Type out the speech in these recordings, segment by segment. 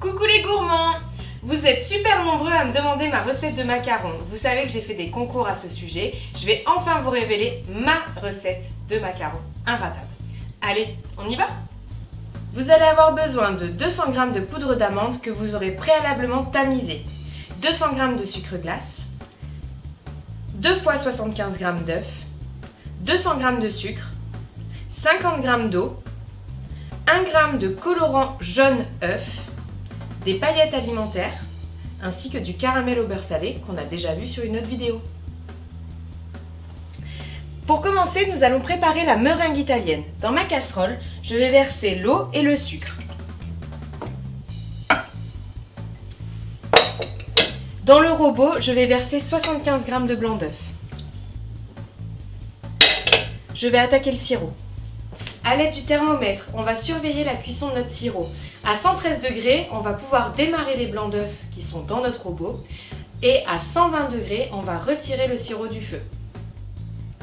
Coucou les gourmands! Vous êtes super nombreux à me demander ma recette de macarons. Vous savez que j'ai fait des concours à ce sujet. Je vais enfin vous révéler ma recette de macarons inratable. Allez, on y va? Vous allez avoir besoin de 200 g de poudre d'amande que vous aurez préalablement tamisée, 200 g de sucre glace, 2 fois 75 g d'œufs, 200 g de sucre, 50 g d'eau, 1 g de colorant jaune œuf, des paillettes alimentaires, ainsi que du caramel au beurre salé qu'on a déjà vu sur une autre vidéo. Pour commencer, nous allons préparer la meringue italienne. Dans ma casserole, je vais verser l'eau et le sucre. Dans le robot, je vais verser 75 g de blanc d'œuf. Je vais attaquer le sirop. À l'aide du thermomètre, on va surveiller la cuisson de notre sirop. À 113 degrés, on va pouvoir démarrer les blancs d'œufs qui sont dans notre robot. Et à 120 degrés, on va retirer le sirop du feu.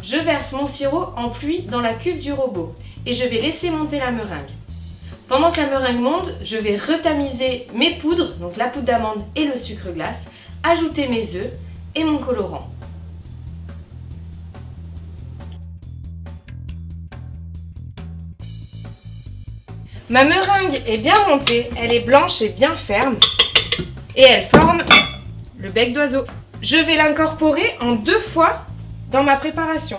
Je verse mon sirop en pluie dans la cuve du robot et je vais laisser monter la meringue. Pendant que la meringue monte, je vais retamiser mes poudres, donc la poudre d'amande et le sucre glace, ajouter mes œufs et mon colorant. Ma meringue est bien montée, elle est blanche et bien ferme et elle forme le bec d'oiseau. Je vais l'incorporer en 2 fois dans ma préparation.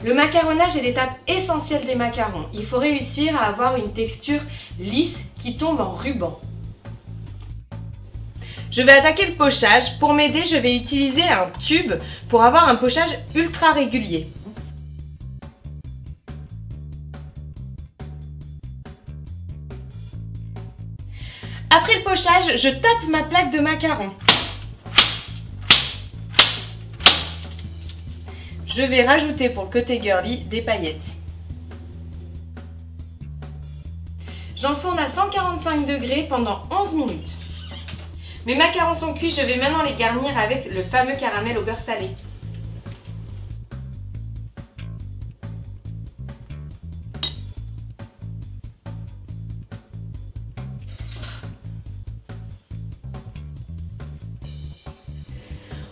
Le macaronnage est l'étape essentielle des macarons. Il faut réussir à avoir une texture lisse qui tombe en ruban. Je vais attaquer le pochage. Pour m'aider, je vais utiliser un tube pour avoir un pochage ultra régulier. Après le pochage, je tape ma plaque de macarons. Je vais rajouter pour le côté girly des paillettes. J'enfourne à 145 degrés pendant 11 minutes. Mes macarons sont cuits, je vais maintenant les garnir avec le fameux caramel au beurre salé.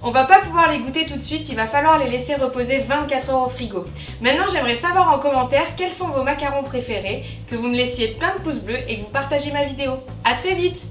On va pas pouvoir les goûter tout de suite, il va falloir les laisser reposer 24 heures au frigo. Maintenant, j'aimerais savoir en commentaire quels sont vos macarons préférés, que vous me laissiez plein de pouces bleus et que vous partagez ma vidéo. À très vite!